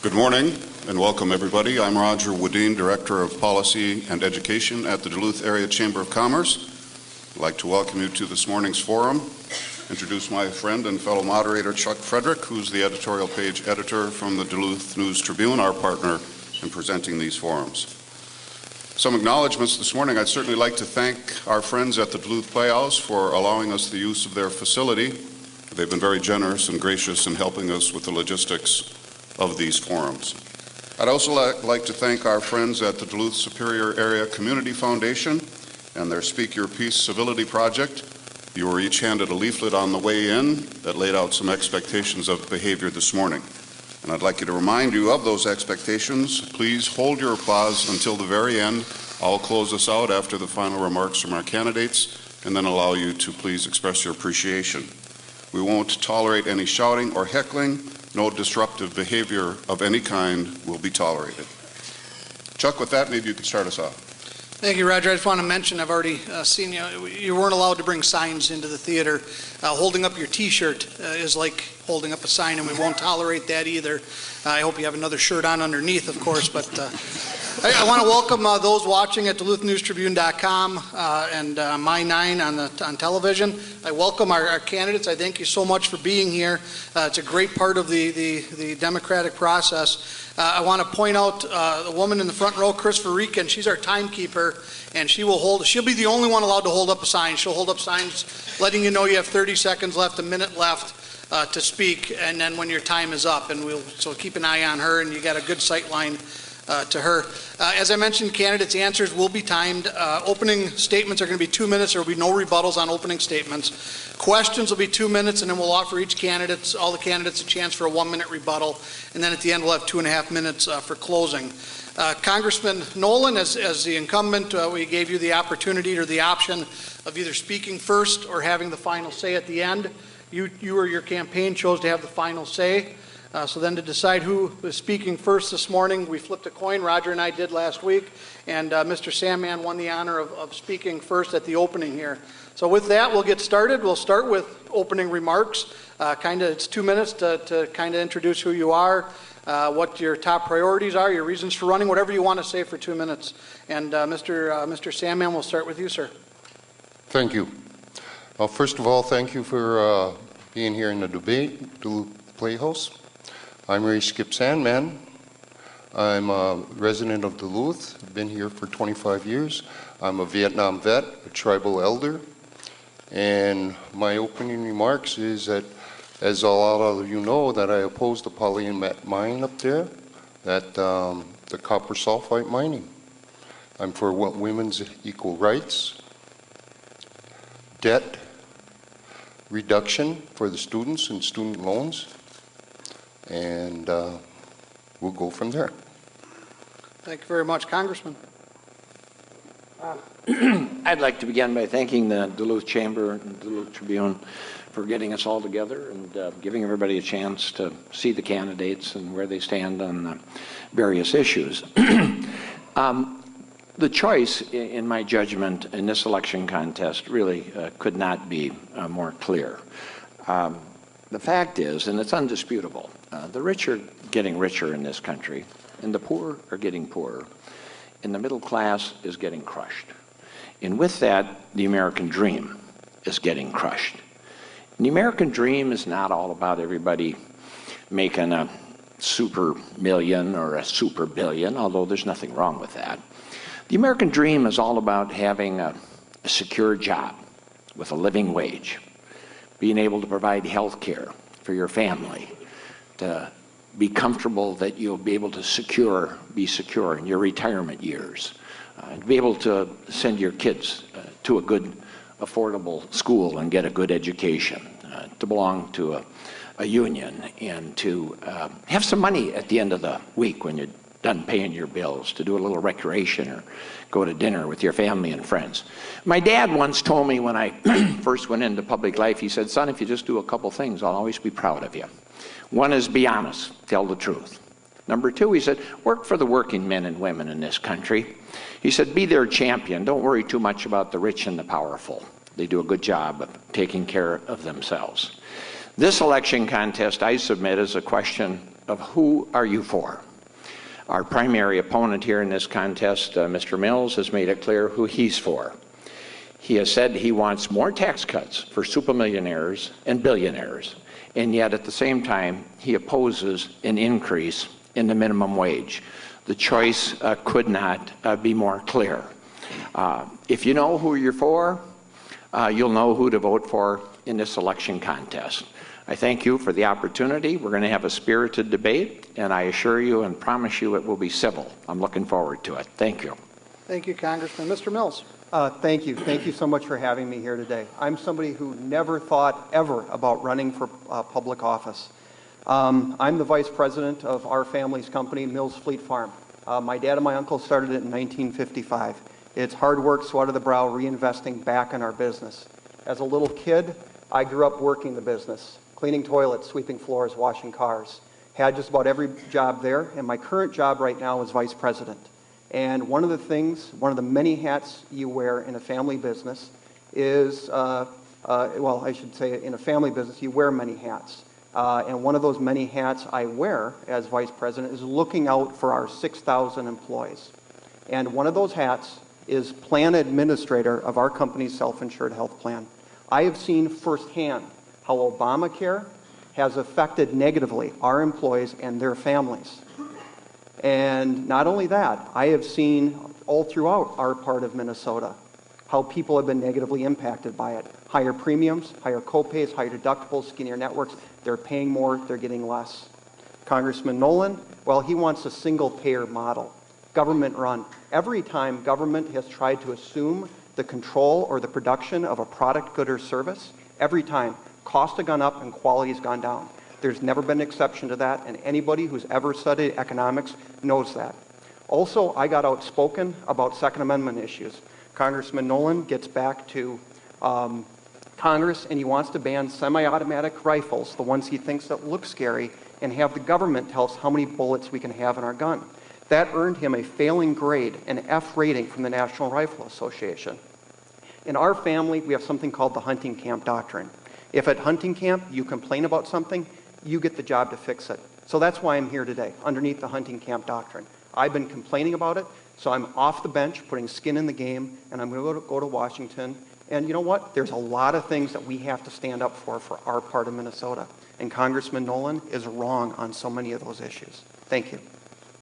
Good morning and welcome everybody. I'm Roger Woodine, Director of Policy and Education at the Duluth Area Chamber of Commerce. I'd like to welcome you to this morning's forum, introduce my friend and fellow moderator Chuck Frederick, who's the editorial page editor from the Duluth News Tribune, our partner in presenting these forums. Some acknowledgments this morning. I'd certainly like to thank our friends at the Duluth Playhouse for allowing us the use of their facility. They've been very generous and gracious in helping us with the logistics of these forums. I'd also like to thank our friends at the Duluth Superior Area Community Foundation and their Speak Your Peace Civility Project. You were each handed a leaflet on the way in that laid out some expectations of behavior this morning. And I'd like you to remind you of those expectations. Please hold your applause until the very end. I'll close us out after the final remarks from our candidates and then allow you to please express your appreciation. We won't tolerate any shouting or heckling. No disruptive behavior of any kind will be tolerated. Chuck, with that, maybe you could start us off. Thank you, Roger. I just want to mention, I've already seen you weren't allowed to bring signs into the theater. Holding up your T-shirt is like holding up a sign, and we won't tolerate that either. I hope you have another shirt on underneath, of course, but I want to welcome those watching at DuluthNewsTribune.com and My 9 on television. I welcome our candidates. I thank you so much for being here. It's a great part of the democratic process. I want to point out the woman in the front row, Christopher Rican. She's our timekeeper, and she'll be the only one allowed to hold up a sign. She'll hold up signs letting you know you have 30 seconds left, a minute left to speak, and then when your time is up. And so keep an eye on her, and you got a good sight line to her. As I mentioned, candidates' answers will be timed. Opening statements are going to be 2 minutes. There will be no rebuttals on opening statements. Questions will be 2 minutes, and then we'll offer all the candidates a chance for a 1-minute rebuttal. And then at the end, we'll have 2.5 minutes for closing. Congressman Nolan, as the incumbent, we gave you the opportunity or the option of either speaking first or having the final say at the end. You or your campaign chose to have the final say. So then to decide who was speaking first this morning, we flipped a coin. Roger and I did last week, and Mr. Sandman won the honor of speaking first at the opening here. So with that, we'll get started. We'll start with opening remarks. It's 2 minutes to kind of introduce who you are, what your top priorities are, your reasons for running, whatever you want to say for 2 minutes. And Mr. Sandman, we'll start with you, sir. Thank you. Well, first of all, thank you for being here in the debate, Duluth Playhouse. I'm Ray Skip Sandman. I'm a resident of Duluth. I've been here for 25 years. I'm a Vietnam vet, a tribal elder. And my opening remarks is that, as a lot of you know, that I oppose the polymet mine up there, that the copper sulfite mining. I'm for women's equal rights, debt reduction for the students and student loans, and we'll go from there. Thank you very much. Congressman. I'd like to begin by thanking the Duluth Chamber and Duluth Tribune for getting us all together and giving everybody a chance to see the candidates and where they stand on various issues. The choice, in my judgment, in this election contest really could not be more clear. The fact is, and it's undisputable, the rich are getting richer in this country, and the poor are getting poorer, and the middle class is getting crushed. And with that, the American dream is getting crushed. And the American dream is not all about everybody making a super million or a super billion, although there's nothing wrong with that. The American dream is all about having a secure job with a living wage, being able to provide health care for your family, to be comfortable that you'll be able to be secure in your retirement years, to be able to send your kids to a good, affordable school and get a good education, to belong to a union, and to have some money at the end of the week when you're done paying your bills, to do a little recreation or go to dinner with your family and friends. My dad once told me when I first went into public life, he said, "Son, if you just do a couple things, I'll always be proud of you. One is be honest, tell the truth. Number two," he said, "work for the working men and women in this country." He said, "Be their champion. Don't worry too much about the rich and the powerful. They do a good job of taking care of themselves." This election contest, I submit, is a question of who are you for. Our primary opponent here in this contest, Mr. Mills, has made it clear who he's for. He has said he wants more tax cuts for supermillionaires and billionaires, and yet at the same time, he opposes an increase in the minimum wage. The choice could not be more clear. If you know who you're for, you'll know who to vote for in this election contest. I thank you for the opportunity. We're going to have a spirited debate, and I assure you and promise you it will be civil. I'm looking forward to it. Thank you. Thank you, Congressman. Mr. Mills. Thank you. Thank you so much for having me here today. I'm somebody who never thought ever about running for public office. I'm the vice president of our family's company, Mills Fleet Farm. My dad and my uncle started it in 1955. It's hard work, sweat of the brow, reinvesting back in our business. As a little kid, I grew up working the business, cleaning toilets, sweeping floors, washing cars. Had just about every job there, and my current job right now is vice president. And one of the many hats you wear in a family business is, well, I should say in a family business, you wear many hats. And one of those many hats I wear as vice president is looking out for our 6,000 employees. And one of those hats is plan administrator of our company's self-insured health plan. I have seen firsthand how Obamacare has affected negatively our employees and their families. And not only that, I have seen all throughout our part of Minnesota how people have been negatively impacted by it. Higher premiums, higher copays, higher deductibles, skinnier networks. They're paying more, they're getting less. Congressman Nolan, well, he wants a single payer model, government run. Every time government has tried to assume the control or the production of a product, good, or service, every time costs have gone up and quality has gone down. There's never been an exception to that, and anybody who's ever studied economics knows that. Also, I got outspoken about Second Amendment issues. Congressman Nolan gets back to Congress, and he wants to ban semi-automatic rifles, the ones he thinks that look scary, and have the government tell us how many bullets we can have in our gun. That earned him a failing grade, an F rating from the National Rifle Association. In our family, we have something called the hunting camp doctrine. If at hunting camp you complain about something, you get the job to fix it. So that's why I'm here today, underneath the hunting camp doctrine. I've been complaining about it, so I'm off the bench, putting skin in the game, and I'm going to go to Washington. And you know what? There's a lot of things that we have to stand up for our part of Minnesota. And Congressman Nolan is wrong on so many of those issues. Thank you.